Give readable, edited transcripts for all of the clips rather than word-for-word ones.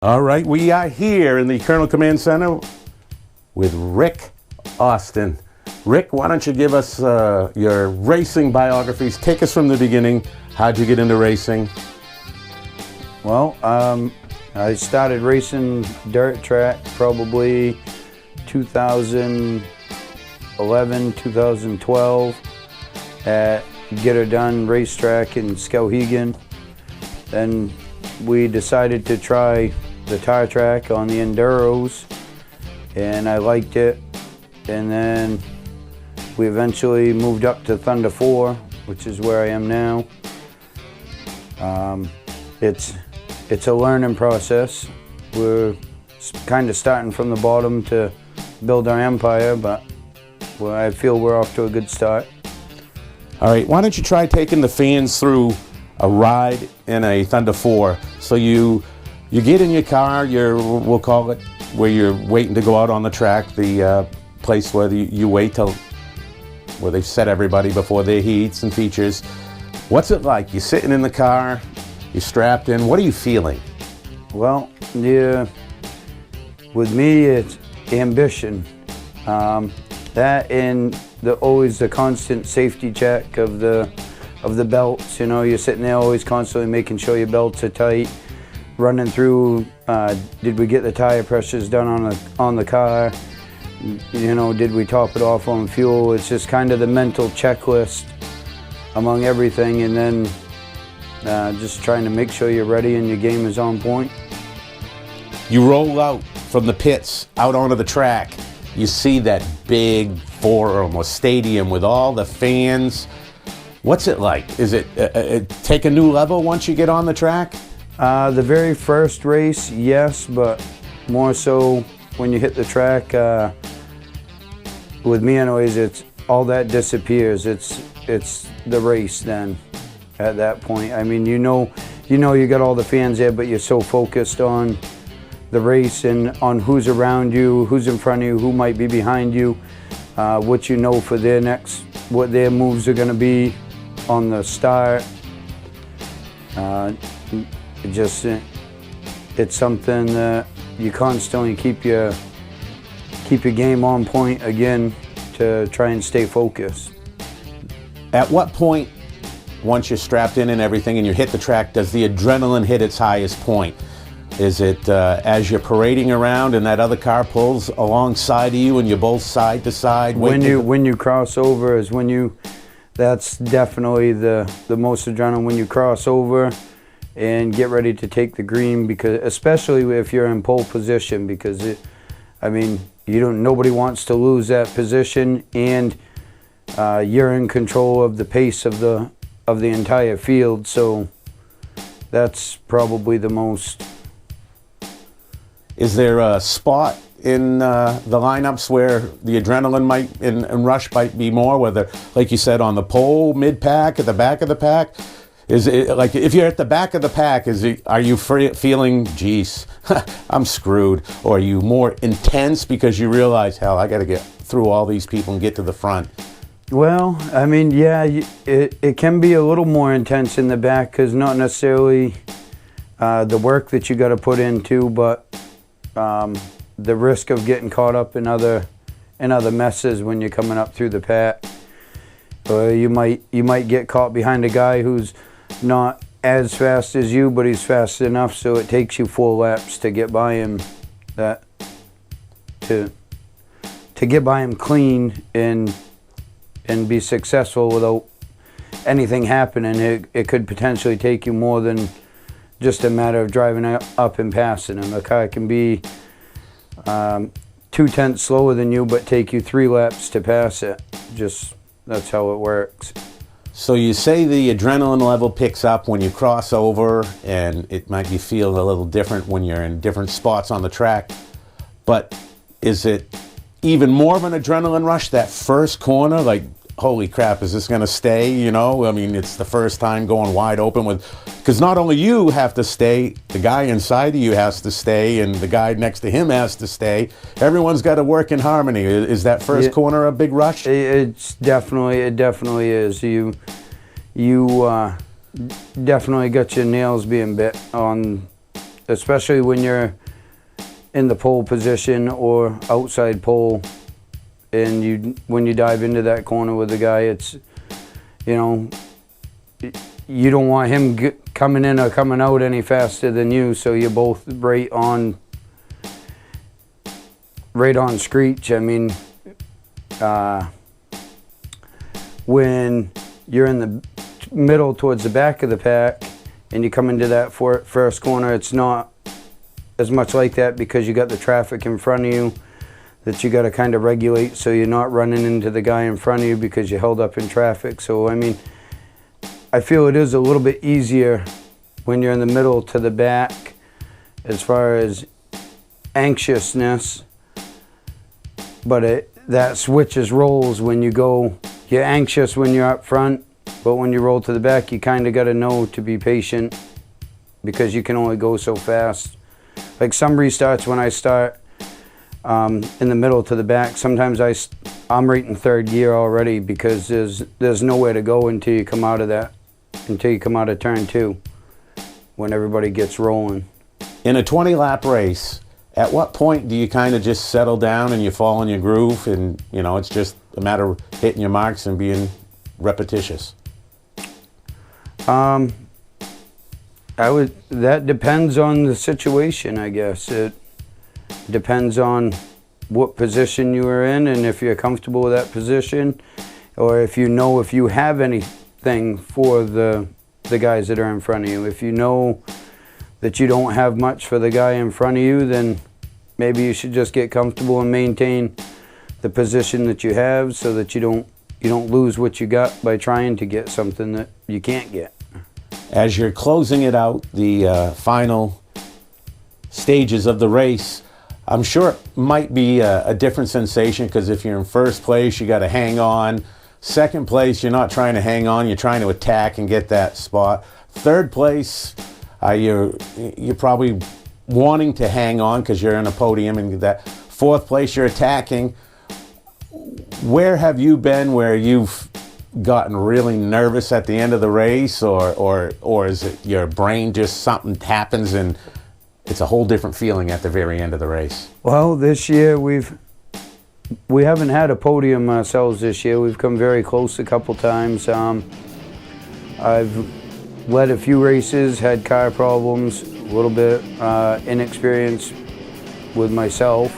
All right, we are here in the Colonel Command Center with Rick Austin. Rick, why don't you give us your racing biographies? Take us from the beginning. How'd you get into racing? Well, I started racing dirt track probably 2011, 2012 at Get Her Done racetrack in Skowhegan. Then we decided to try the tire track on the Enduros, and I liked it. And then we eventually moved up to Thunder 4, which is where I am now. It's a learning process. We're kind of starting from the bottom to build our empire, but I feel we're off to a good start. All right, why don't you try taking the fans through a ride in a Thunder 4? So you get in your car, we'll call it, where you're waiting to go out on the track, the place where you wait till, where they've set everybody before their heats and features. What's it like? You're sitting in the car, you're strapped in, what are you feeling? Well, yeah, with me it's ambition. That and always the constant safety check of the belts. You know, you're sitting there always constantly making sure your belts are tight, running through, did we get the tire pressures done on the car? You know, did we top it off on fuel? It's just kind of the mental checklist among everything, and then just trying to make sure you're ready and your game is on point. You roll out from the pits, out onto the track. You see that big forum or stadium with all the fans. What's it like? Is it take a new level once you get on the track? The very first race, yes, but more so when you hit the track. With me anyways, it's all that disappears. It's the race then at that point. I mean, you know you got all the fans there, but you're so focused on the race and on who's around you, who's in front of you, who might be behind you, what you know for their next, what their moves are going to be on the start. It's something that you constantly keep your game on point again to try and stay focused. At what point, once you're strapped in and everything and you hit the track, does the adrenaline hit its highest point? Is it as you're parading around and that other car pulls alongside of you and you're both side to side? When you cross over is that's definitely the most adrenaline, when you cross over and get ready to take the green, because especially if you're in pole position, because nobody wants to lose that position, and you're in control of the pace of the entire field. So that's probably the most. Is there a spot in the lineups where the adrenaline and rush might be more, whether, like you said, on the pole, mid-pack, at the back of the pack? Is it like, if you're at the back of the pack, are you feeling, geez, I'm screwed? Or are you more intense because you realize, hell, I got to get through all these people and get to the front? Well, I mean, yeah, it can be a little more intense in the back, because not necessarily the work that you got to put into, but the risk of getting caught up in other messes when you're coming up through the pack. You might get caught behind a guy who's not as fast as you, but he's fast enough so it takes you 4 laps to get by him. To get by him clean and be successful without anything happening. It could potentially take you more than just a matter of driving up and passing him. A car can be 2/10 slower than you, but take you 3 laps to pass it. That's how it works. So you say the adrenaline level picks up when you cross over, and it might be feeling a little different when you're in different spots on the track. But is it even more of an adrenaline rush that first corner? Like, holy crap, is this going to stay? You know, I mean, it's the first time going wide open because not only you have to stay, the guy inside of you has to stay, and the guy next to him has to stay. Everyone's got to work in harmony. Is that first corner a big rush? It definitely is. You definitely got your nails being bit on especially when you're in the pole position or outside pole, and when you dive into that corner with the guy, it's, you know, you don't want him coming in or coming out any faster than you, so you're both right on screech. I mean, when you're in the middle towards the back of the pack and you come into that first corner, it's not as much like that because you got the traffic in front of you that you got to kind of regulate, so you're not running into the guy in front of you because you're held up in traffic. So I mean, I feel it is a little bit easier when you're in the middle to the back as far as anxiousness, but that switches roles when you go. You're anxious when you're up front, but when you roll to the back, you kind of got to know to be patient because you can only go so fast. Like some restarts, when I start in the middle to the back, sometimes I'm right in third gear already because there's nowhere to go until you come out of turn 2 when everybody gets rolling. In a 20-lap race, at what point do you kind of just settle down and you fall in your groove and, you know, it's just a matter of hitting your marks and being repetitious? That depends on the situation, I guess. It depends on what position you are in and if you're comfortable with that position, or if you have anything for the guys that are in front of you. If you know that you don't have much for the guy in front of you, then maybe you should just get comfortable and maintain the position that you have so that you don't lose what you got by trying to get something that you can't get. As you're closing it out, the final stages of the race, I'm sure it might be a different sensation because if you're in first place, you got to hang on. Second place, you're not trying to hang on, you're trying to attack and get that spot. Third place, you're probably wanting to hang on because you're in a podium and that. Fourth place, you're attacking. Where have you been where you've gotten really nervous at the end of the race, or is it your brain just something happens and it's a whole different feeling at the very end of the race? Well, this year we haven't had a podium ourselves this year. We've come very close a couple times. I've led a few races, had car problems, a little bit inexperienced with myself,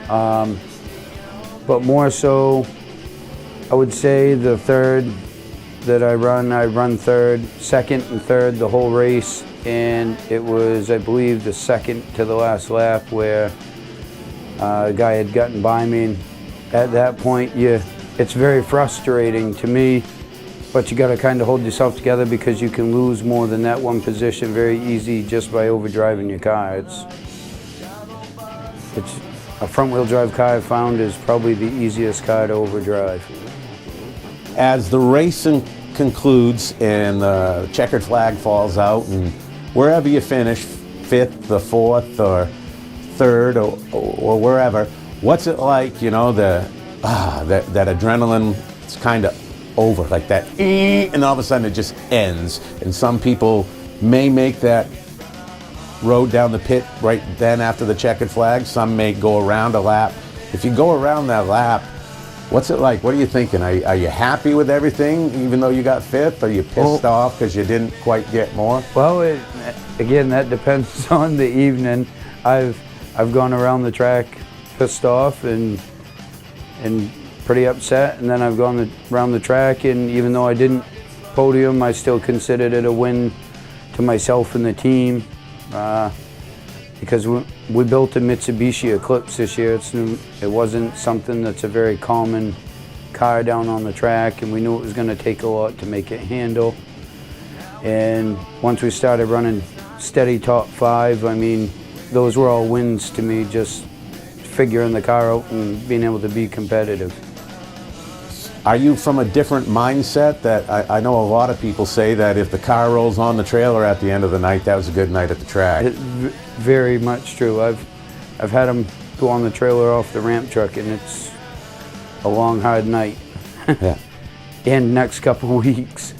but more so I would say the third that I run third, second and third the whole race, and it was, I believe, the second to the last lap where a guy had gotten by me, and at that point it's very frustrating to me, but you got to kind of hold yourself together because you can lose more than that one position very easy just by overdriving your car. It's a front-wheel drive car I've found is probably the easiest car to overdrive. As the race concludes and the checkered flag falls out, and wherever you finish, fifth or fourth or third or wherever, what's it like, you know, that adrenaline, it's kind of over, like that, and all of a sudden it just ends. And some people may make that road down the pit right then after the checkered flag. Some may go around a lap. If you go around that lap, what's it like? What are you thinking? Are you happy with everything, even though you got fifth? Are you pissed off because you didn't quite get more? Well, again, that depends on the evening. I've gone around the track pissed off and pretty upset, and then I've gone around the track, and even though I didn't podium, I still considered it a win to myself and the team, because we built a Mitsubishi Eclipse this year. It wasn't something that's a very common car down on the track, and we knew it was going to take a lot to make it handle. And once we started running steady top 5, I mean, those were all wins to me, just figuring the car out and being able to be competitive. Are you from a different mindset? That I know a lot of people say that if the car rolls on the trailer at the end of the night, that was a good night at the track. Very much true. I've had them go on the trailer off the ramp truck, and it's a long, hard night. Yeah. And next couple of weeks.